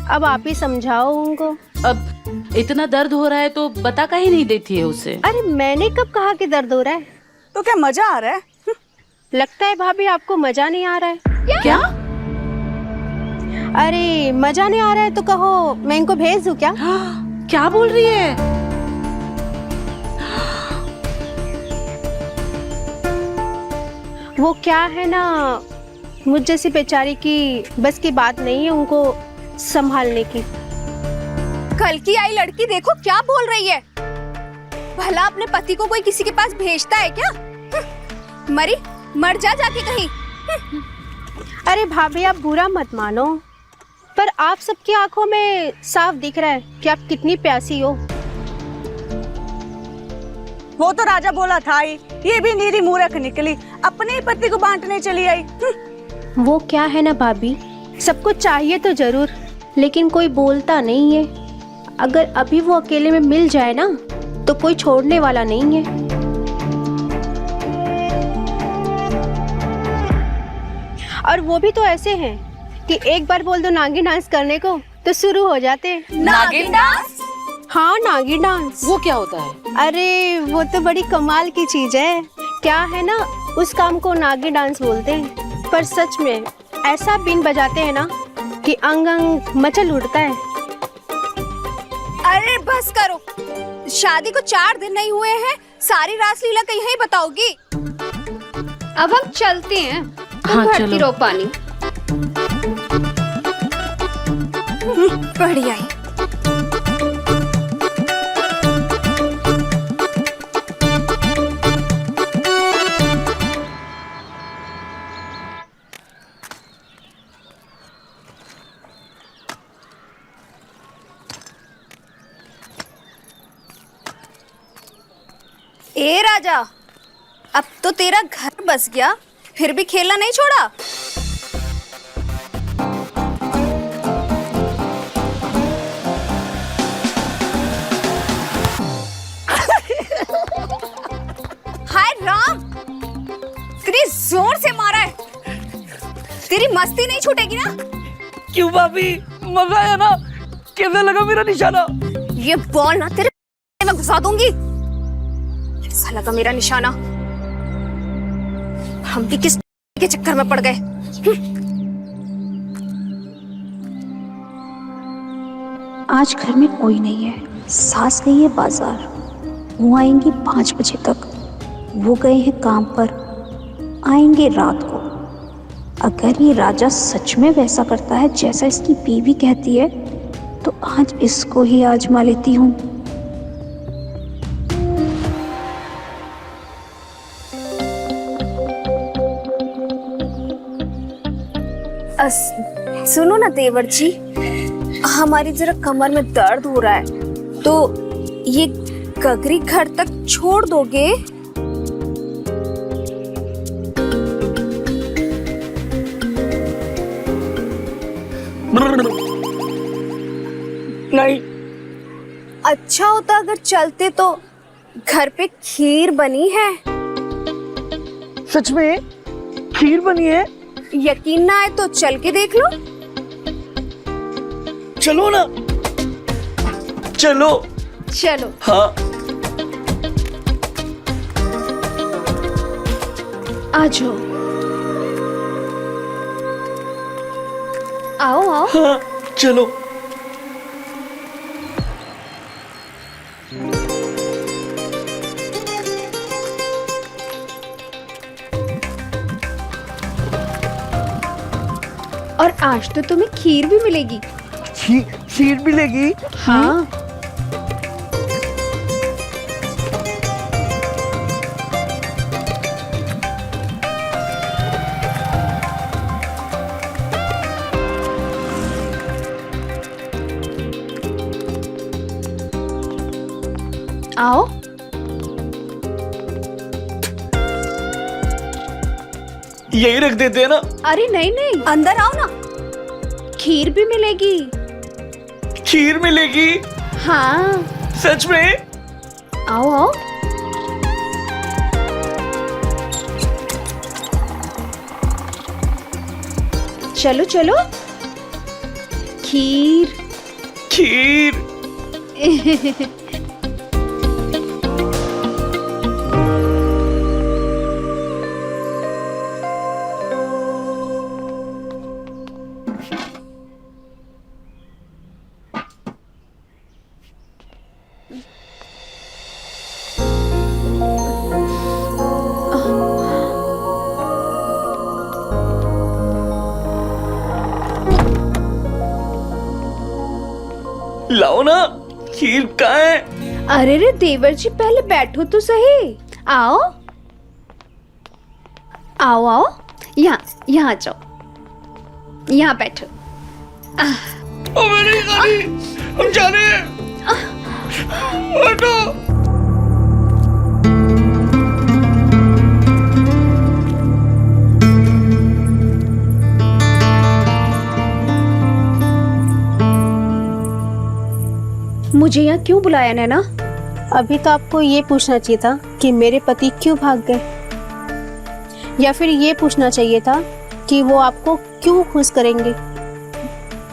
अब आप ही समझाओ उनको। अब इतना दर्द हो रहा है तो बता काहे नहीं देती है उसे? अरे मैंने कब कहा कि दर्द हो रहा है? तो क्या मजा आ रहा है? लगता है भाभी आपको मजा नहीं आ रहा है। क्या? अरे मजा नहीं आ रहा है तो कहो मैं इनको भेज दूं क्या? क्या बोल रही है? वो क्या है ना, मुझ जैसी बेचारी की बस की बात नहीं है उनको संभालने की। कल की आई लड़की देखो क्या बोल रही है। भला अपने पति को कोई किसी के पास भेजता है क्या? मरी मर जा जाके कहीं। अरे भाभी आप बुरा मत मानो, पर आप सबकी आंखों में साफ दिख रहा है कि आप कितनी प्यासी हो। वो तो राजा बोला था ही, ये भी नीरी मूर्ख निकली, अपने ही पति को बांटने चली आई। वो क्या है ना भाभी, सबको चाहिए तो जरूर, लेकिन कोई बोलता नहीं है। अगर अभी वो अकेले में मिल जाए ना तो कोई छोड़ने वाला नहीं है। और वो भी तो ऐसे हैं कि एक बार बोल दो नागिन डांस करने को तो शुरू हो जाते हैं। नागिन डांस? हाँ नागिन डांस। वो क्या होता है? अरे वो तो बड़ी कमाल की चीज है। क्या है ना, उस काम को नागिन डांस बोलते हैं, पर सच में ऐसा बीन बजाते हैं ना कि अंग अंग मचल उड़ता है। अरे बस करो, शादी को 4 दिन नहीं हुए हैं, सारी रासलीला कहीं ही बताओगी। अब हम चलते हैं, तुम हाँ, भरती चलो। रहो पानी। बढ़िया ही। ए राजा, अब तो तेरा घर बस गया, फिर भी खेलना नहीं छोड़ा। हाय राम, इतनी जोर से मारा है, तेरी मस्ती नहीं छूटेगी ना? क्यों भाभी, मजा आया ना? कैसा लगा मेरा निशाना? ये बॉल ना तेरे में घुसा दूंगी। ऐसा लगा मेरा निशाना, हम भी किस के चक्कर में पड़ गए। आज घर में कोई नहीं है, सास गई है बाजार, वो आएंगी 5 बजे तक। वो गए हैं काम पर, आएंगे रात को। अगर ये राजा सच में वैसा करता है जैसा इसकी बीवी कहती है तो आज इसको ही आजमा लेती हूँ। सुनो ना देवर जी, हमारी जरा कमर में दर्द हो रहा है, तो ये गगरी घर तक छोड़ दोगे? नहीं। अच्छा होता अगर चलते तो। घर पे खीर बनी है। सच में खीर बनी है? यकीन ना आए तो चल के देख लो। चलो ना, चलो। चलो। हाँ। आ जाओ। आओ आओ। हाँ, चलो। और आज तो तुम्हें खीर भी मिलेगी। खीर मिलेगी? हाँ। आओ। यही रख देते हैं ना? अरे नहीं नहीं, अंदर आओ ना, खीर भी मिलेगी। खीर मिलेगी? हाँ। सच में? आओ आओ। चलो चलो। खीर। खीर। लाओ ना, खीर कहाँ है? अरे रे देवर जी, पहले बैठो तो सही। आओ आओ आओ, यहाँ आ जाओ, यहाँ बैठो। मेरी गाड़ी, हम जा रहे हैं। हटो। मुझे यहाँ क्यों बुलाया नैना? अभी तो आपको ये पूछना चाहिए था कि मेरे पति क्यों भाग गए, या फिर ये पूछना चाहिए था कि वो आपको क्यों खुश करेंगे।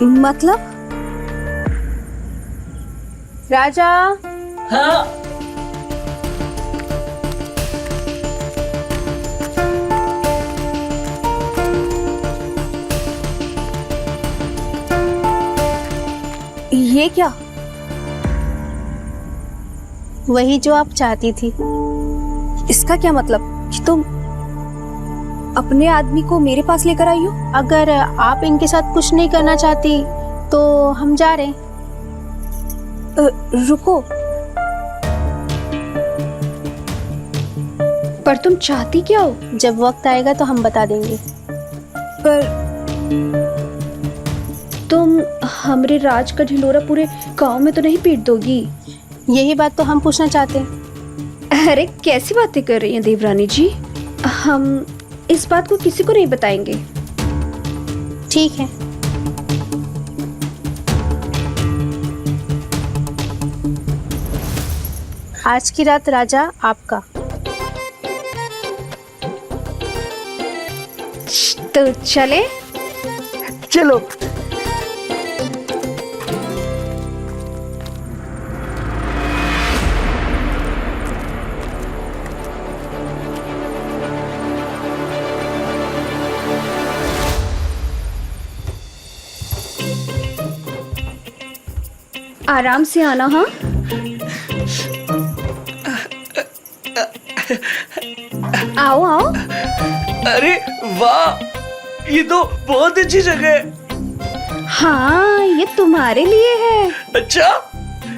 मतलब? राजा। हाँ। ये क्या? वही जो आप चाहती थी। इसका क्या मतलब कि तुम अपने आदमी को मेरे पास लेकर आई हो? अगर आप इनके साथ कुछ नहीं करना चाहती तो हम जा रहे हैं। रुको, पर तुम चाहती क्या हो? जब वक्त आएगा तो हम बता देंगे। पर तुम हमरे राज का ढिंडोरा पूरे गांव में तो नहीं पीट दोगी? यही बात तो हम पूछना चाहते हैं। अरे कैसी बातें कर रही हैं देवरानी जी, हम इस बात को किसी को नहीं बताएंगे। ठीक है। आज की रात राजा आपका। तो चले? चलो। आराम से आना। हाँ, आओ आओ। अरे वाह, ये तो बहुत अच्छी जगह है। हाँ, ये तुम्हारे लिए है। अच्छा,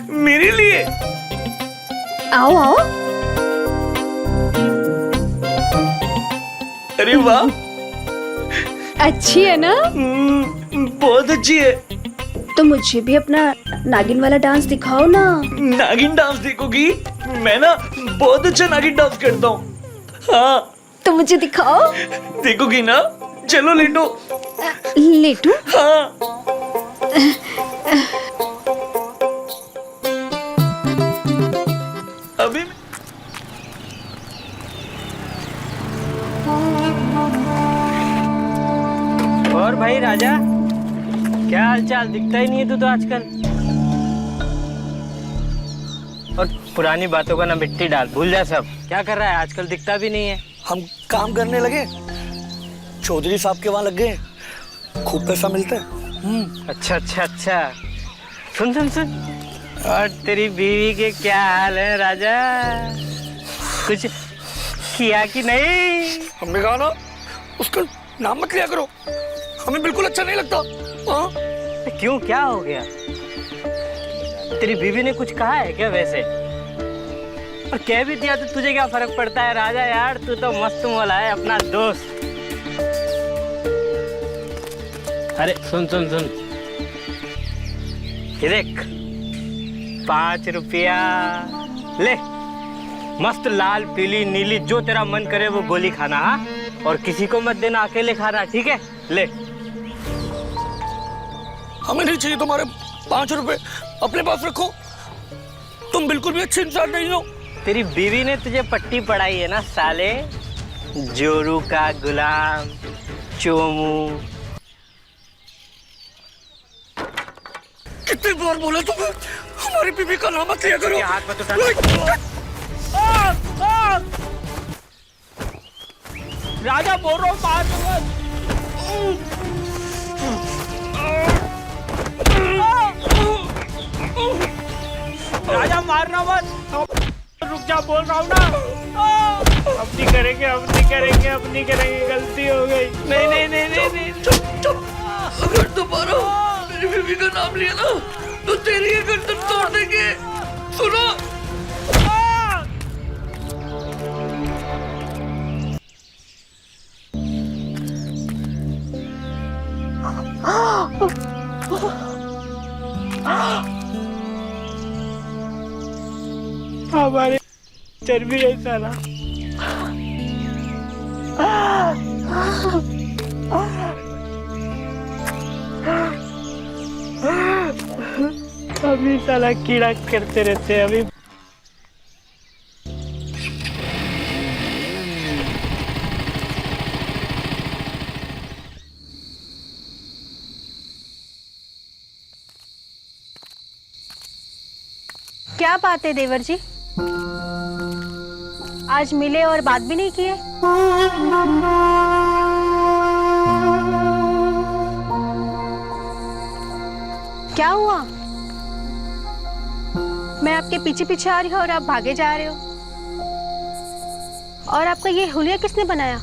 मेरे लिए? आओ आओ। अरे वाह, अच्छी है ना? बहुत अच्छी है। तो मुझे भी अपना नागिन वाला डांस दिखाओ ना। नागिन डांस देखोगी? मैं ना बहुत अच्छा नागिन डांस करता हूँ। हाँ, तो मुझे दिखाओ। देखोगी ना? चलो लेटो। लेटू? हाँ। अभी और भाई राजा, क्या हालचाल? दिखता ही नहीं है तू तो आजकल। और पुरानी बातों का ना मिट्टी डाल, भूल जा सब। क्या कर रहा है आजकल? दिखता भी नहीं है। हम काम करने लगे, चौधरी साहब के वहाँ लग गए, खूब पैसा मिलता है। अच्छा अच्छा अच्छा। सुन सुन सुन, और तेरी बीवी के क्या हाल है राजा? कुछ किया कि नहीं? हमने कहा ना उसका नाम मत लिया करो, हमें बिल्कुल अच्छा नहीं लगता। हाँ? क्यों, क्या हो गया? तेरी बीवी ने कुछ कहा है क्या वैसे? और कह भी दिया तो तुझे क्या फर्क पड़ता है राजा? यार तू तो मस्त मौला है, अपना दोस्त। अरे सुन सुन सुन, ये देख 5 रुपया ले, मस्त लाल पीली नीली जो तेरा मन करे वो गोली खाना। हाँ, और किसी को मत देना, अकेले खाना, ठीक है? ले। हमें नहीं चाहिए तुम्हारे 5 रुपए, अपने पास रखो। तुम बिल्कुल भी अच्छे इंसान नहीं हो। तेरी बीवी ने तुझे पट्टी पढ़ाई है ना साले, जोरू का गुलाम, चोमू। कितनी बार बोला तुम्हें हमारी बीवी का नाम मत लिया करो। हाथ मत उठा। राजा बोल रहा हूँ, मार। राजा मारना मत, रुक जा, बोल रहा हूँ ना। अब नहीं करेंगे, अब नहीं करेंगे, अब नहीं करेंगे, गलती हो गई। नहीं नहीं नहीं नहीं नहीं। चुप चुप। अगर दोबारा मेरी बीवी का नाम लिया ना तो तेरी ये गर्दन तोड़ देंगे। सुनो। हमारे चर्बी है साला। अभी साला कीड़ा करते रहते हैं अभी। क्या बात है देवर जी, आज मिले और बात भी नहीं किए? क्या हुआ? मैं आपके पीछे पीछे आ रही हूँ और आप भागे जा रहे हो। और आपका ये हुलिया किसने बनाया?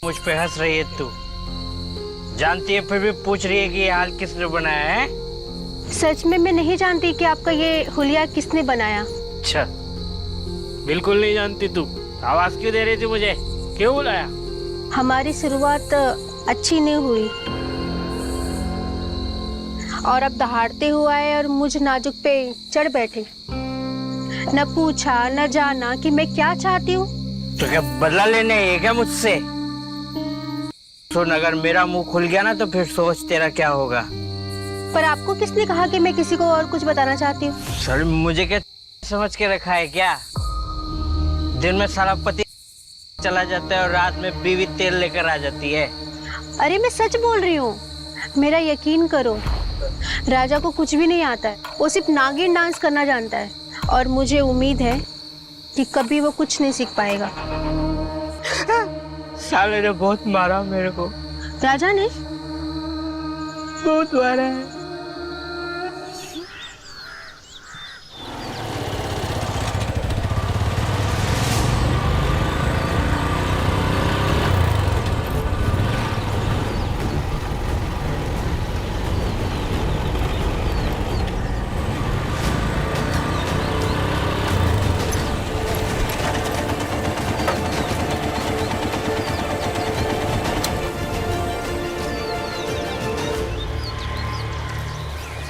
मुझ पे हंस रही है तू, जानती है फिर भी पूछ रही है कि ये हाल किसने बनाया है? सच में मैं नहीं जानती कि आपका ये हुलिया किसने बनाया। अच्छा, बिल्कुल नहीं जानती तू? आवाज क्यों दे रही थी मुझे? क्यों बुलाया? हमारी शुरुआत अच्छी नहीं हुई और अब दहाड़ते हुए आए और मुझ नाजुक पे चढ़ बैठे। न पूछा न जाना कि मैं क्या चाहती हूँ। तो क्या बदला लेने है क्या मुझसे? सुन, अगर मेरा मुंह खुल गया ना तो फिर सोच तेरा क्या होगा। पर आपको किसने कहा कि मैं किसी को और कुछ बताना चाहती हूँ? सर, मुझे क्या समझ के रखा है क्या? दिन में सारा पति चला जाता है और रात में बीवी तेल लेकर आ जाती है। अरे मैं सच बोल रही हूँ, मेरा यकीन करो। राजा को कुछ भी नहीं आता है, वो सिर्फ नागिन डांस करना जानता है और मुझे उम्मीद है कि कभी वो कुछ नहीं सीख पाएगा। साले ने बहुत मारा मेरे को। राजा ने बहुत मारा है।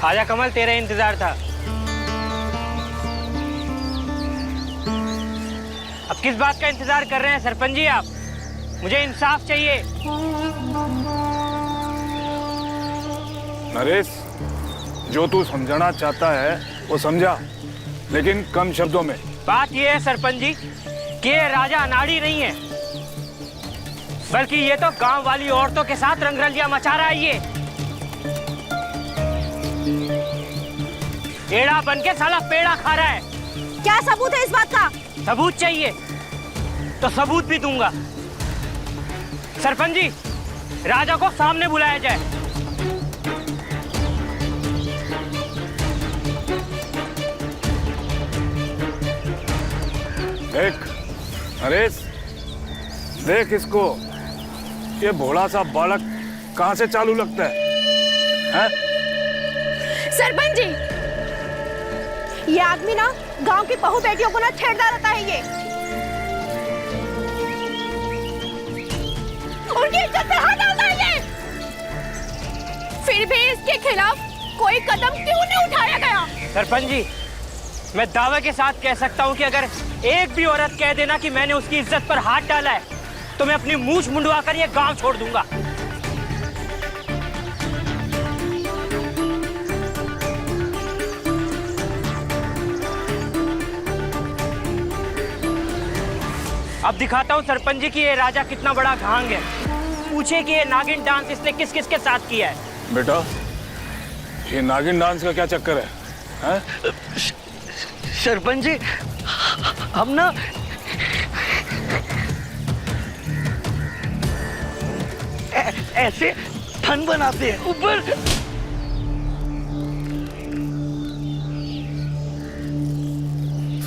आजा कमल, तेरा इंतजार था। अब किस बात का इंतजार कर रहे हैं सरपंच जी आप? मुझे इंसाफ चाहिए। नरेश, जो तू समझाना चाहता है वो समझा, लेकिन कम शब्दों में। बात ये है सरपंच जी कि ये राजा अनाड़ी नहीं है, बल्कि ये तो गांव वाली औरतों के साथ रंगरलिया मचा रहा है। ये एड़ा बन के साला पेड़ा खा रहा है। क्या सबूत है इस बात का? सबूत चाहिए तो सबूत भी दूंगा। सरपंच जी, राजा को सामने बुलाया जाए। देख नरेश, देख इसको, ये भोला सा बालक कहां से चालू लगता है? सरपंच जी, ये आदमी ना गांव की बहू बेटियों को ना छेड़ता रहता है। ये उनकी इज्जत पे हाथ डालता है ये। फिर भी इसके खिलाफ कोई कदम क्यों नहीं उठाया गया? सरपंच जी, मैं दावे के साथ कह सकता हूं कि अगर एक भी औरत कह देना कि मैंने उसकी इज्जत पर हाथ डाला है तो मैं अपनी मूंछ मुंडवा कर ये गांव छोड़ दूंगा। अब दिखाता हूँ सरपंच जी कि ये राजा कितना बड़ा घांग है। पूछे कि ये नागिन डांस इसने किस किस के साथ किया है। बेटा, ये नागिन डांस का क्या चक्कर है? सरपंच जी, हम ना ऐसे फन बनाते हैं ऊपर।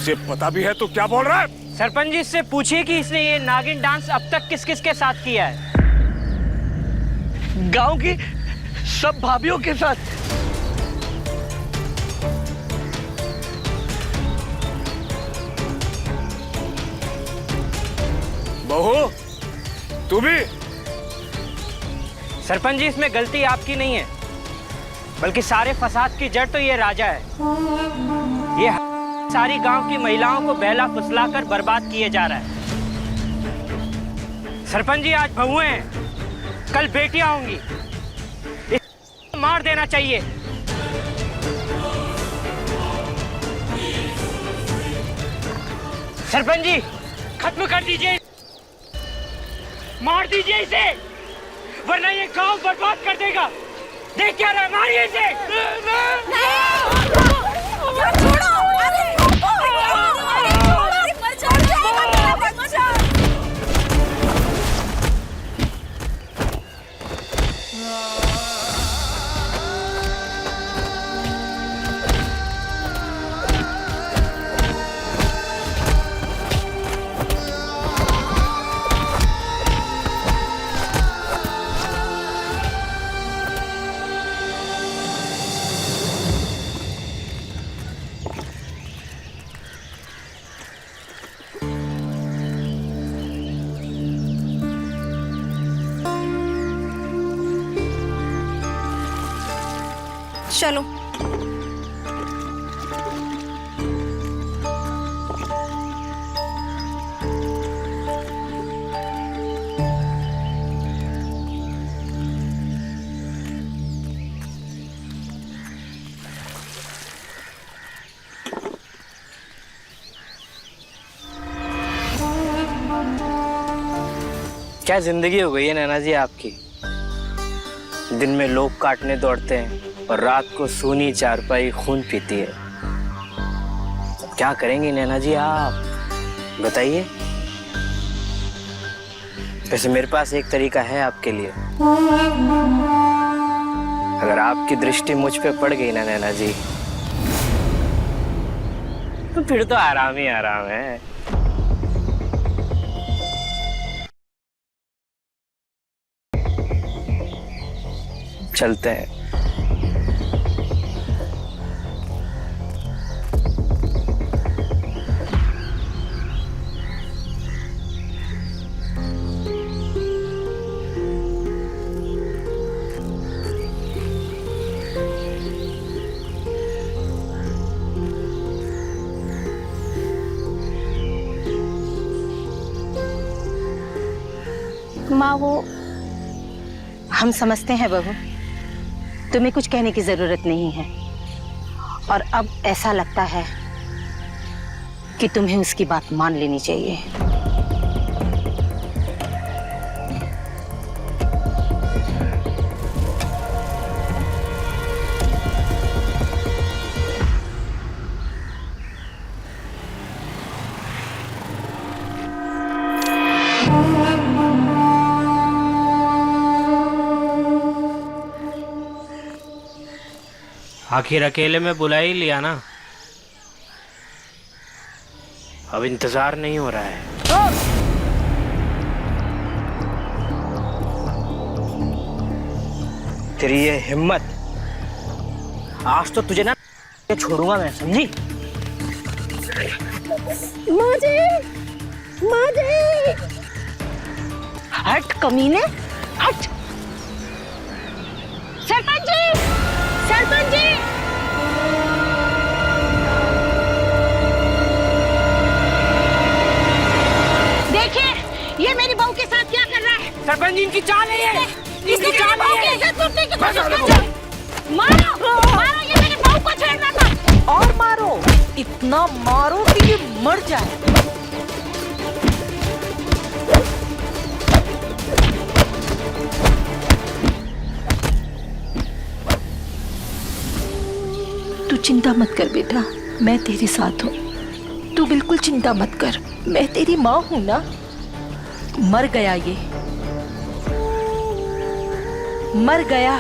से पता भी है तो क्या बोल रहा है? सरपंच जी, इससे पूछिए कि इसने ये नागिन डांस अब तक किस किस के साथ किया है। गांव की सब भाभीियों के साथ। बहू तू भी? सरपंच जी, इसमें गलती आपकी नहीं है, बल्कि सारे फसाद की जड़ तो ये राजा है। ये सारी गांव की महिलाओं को बहला फुसलाकर बर्बाद किए जा रहा है। सरपंच जी, आज बहुएं हैं, कल बेटियां होंगी, इसे मार देना चाहिए। सरपंच जी, खत्म कर दीजिए, मार दीजिए इसे, वरना ये गांव बर्बाद कर देगा। देख क्या रहा है, मारिए इसे। चलो। क्या जिंदगी हो गई है नैना जी आपकी। दिन में लोग काटने दौड़ते हैं और रात को सूनी चारपाई खून पीती है। क्या करेंगी नैना जी आप, बताइए। वैसे मेरे पास एक तरीका है आपके लिए। अगर आपकी दृष्टि मुझ पे पड़ गई ना नैना जी, तो फिर तो आराम ही आराम है। चलते हैं। माँ, वो हम समझते हैं बहू, तुम्हें कुछ कहने की जरूरत नहीं है। और अब ऐसा लगता है कि तुम्हें उसकी बात मान लेनी चाहिए। आखिर अकेले में बुला ही लिया ना, अब इंतजार नहीं हो रहा है। तेरी ये हिम्मत, आज तो तुझे ना छोड़ूंगा मैं, समझी? माजी, माजी, हट कमीने, हट। सरपंच जी, सरपंच जी। देखिए, ये मेरी बहू के साथ क्या कर रहा है। सरपंच जी, इनकी चाल है ये, इसकी चाल है। मारो, मारो, ये मेरी बहू को छेड़ रहा था। और मारो, इतना मारो कि ये मर जाए। तू चिंता मत कर बेटा, मैं तेरे साथ हूँ। तू बिल्कुल चिंता मत कर, मैं तेरी माँ हूँ ना। मर गया ये, मर गया।